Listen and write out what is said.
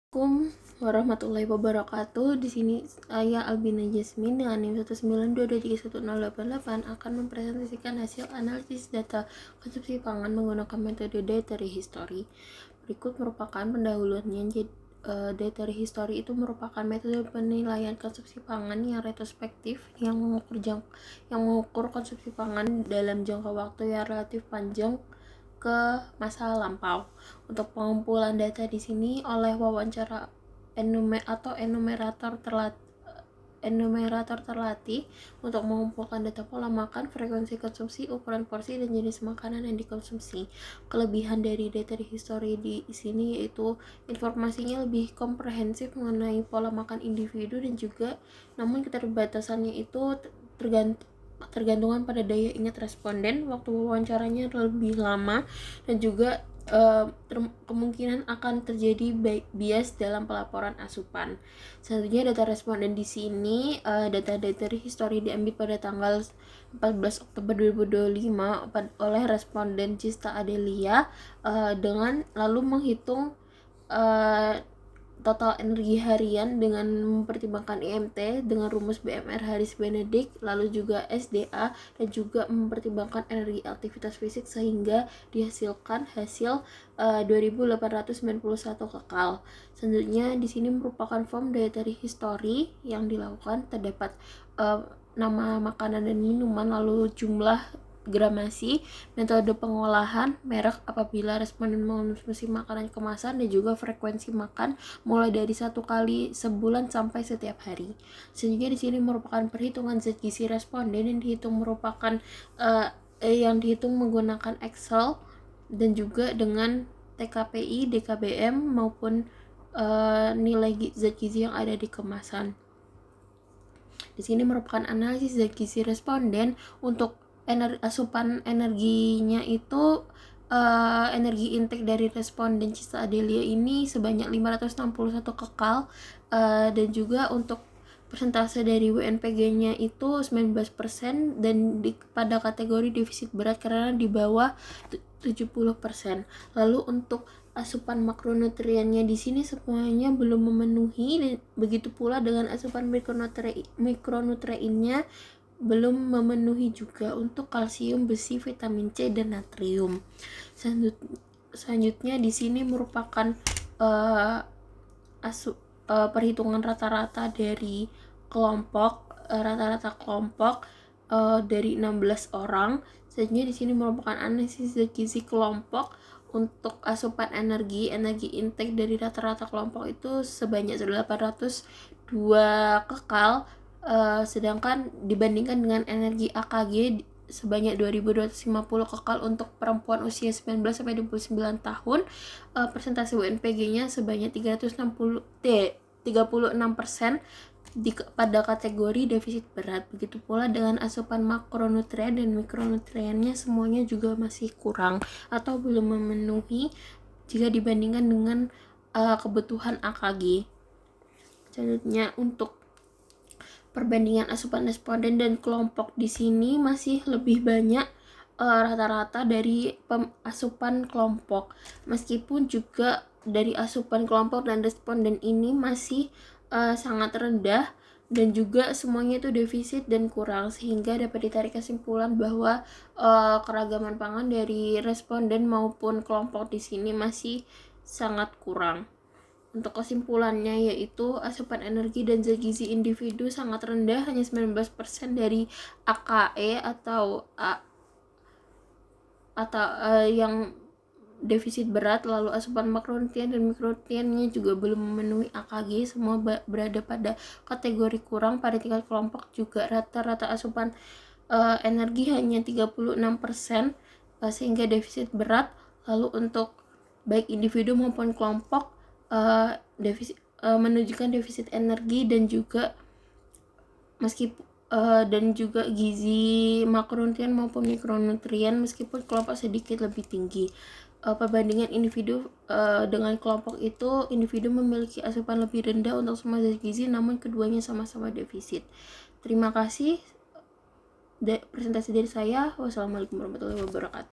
Assalamualaikum warahmatullahi wabarakatuh. Di sini saya Albina Jasmine dengan NIM 192231088 akan mempresentasikan hasil analisis data konsumsi pangan menggunakan metode dietary history. Berikut merupakan pendahuluannya. Dietary history itu merupakan metode penilaian konsumsi pangan yang retrospektif yang mengukur konsumsi pangan dalam jangka waktu yang relatif panjang ke masa lampau. Untuk pengumpulan data di sini oleh wawancara enumerator terlatih untuk mengumpulkan data pola makan, frekuensi konsumsi, ukuran porsi, dan jenis makanan yang dikonsumsi. Kelebihan dari data history di sini yaitu informasinya lebih komprehensif mengenai pola makan individu, dan juga namun keterbatasannya itu tergantungan pada daya ingat responden, waktu wawancaranya lebih lama, dan juga kemungkinan akan terjadi bias dalam pelaporan asupan. Selanjutnya data responden di sini, data dari history diambil pada tanggal 14 Oktober 2025 oleh responden Cista Adelia, dengan lalu menghitung total energi harian dengan mempertimbangkan IMT dengan rumus BMR Haris Benedict, lalu juga SDA, dan juga mempertimbangkan energi aktivitas fisik sehingga dihasilkan hasil 2891 kekal. Selanjutnya di sini merupakan form dietary history yang dilakukan, terdapat nama makanan dan minuman, lalu jumlah gramasi, metode pengolahan, merek apabila responden mengonsumsi makanan kemasan, dan juga frekuensi makan mulai dari 1 kali sebulan sampai setiap hari. Selanjutnya di sini merupakan perhitungan zat gizi responden yang dihitung menggunakan Excel dan juga dengan TKPI, DKBM maupun nilai zat gizi yang ada di kemasan. Di sini merupakan analisis zat gizi responden. Untuk asupan energinya itu energi intake dari responden Cista Adelia ini sebanyak 561 kekal, dan juga untuk persentase dari WNPG-nya itu 19% dan pada kategori defisit berat karena di bawah 70%. Lalu untuk asupan makronutriennya di sini semuanya belum memenuhi, begitu pula dengan asupan mikronutriennya belum memenuhi juga untuk kalsium, besi, vitamin C, dan natrium. Selanjutnya di sini merupakan perhitungan rata-rata dari kelompok, dari 16 orang. Selanjutnya di sini merupakan analisis zat gizi kelompok. Untuk asupan energi intake dari rata-rata kelompok itu sebanyak 802 kekal, sedangkan dibandingkan dengan energi AKG sebanyak 2250 kekal untuk perempuan usia 19-29 tahun, persentase WNPG-nya sebanyak 36% pada kategori defisit berat. Begitu pula dengan asupan makronutrien dan mikronutriennya semuanya juga masih kurang atau belum memenuhi jika dibandingkan dengan kebutuhan AKG. Selanjutnya untuk perbandingan asupan responden dan kelompok di sini masih lebih banyak rata-rata dari asupan kelompok, meskipun juga dari asupan kelompok dan responden ini masih sangat rendah dan juga semuanya itu defisit dan kurang, sehingga dapat ditarik kesimpulan bahwa keragaman pangan dari responden maupun kelompok di sini masih sangat kurang. Untuk kesimpulannya yaitu asupan energi dan zat gizi individu sangat rendah, hanya 19% dari AKE atau yang defisit berat, lalu asupan makronutrien dan mikronutriennya juga belum memenuhi AKG, semua berada pada kategori kurang. Pada tingkat kelompok juga rata-rata asupan energi hanya 36%, sehingga defisit berat. Lalu untuk baik individu maupun kelompok menunjukkan defisit energi dan juga dan juga gizi makronutrien maupun mikronutrien, meskipun kelompok sedikit lebih tinggi. Perbandingan individu dengan kelompok itu, individu memiliki asupan lebih rendah untuk semua zat gizi, namun keduanya sama-sama defisit. Terima kasih presentasi dari saya. Wassalamualaikum warahmatullahi wabarakatuh.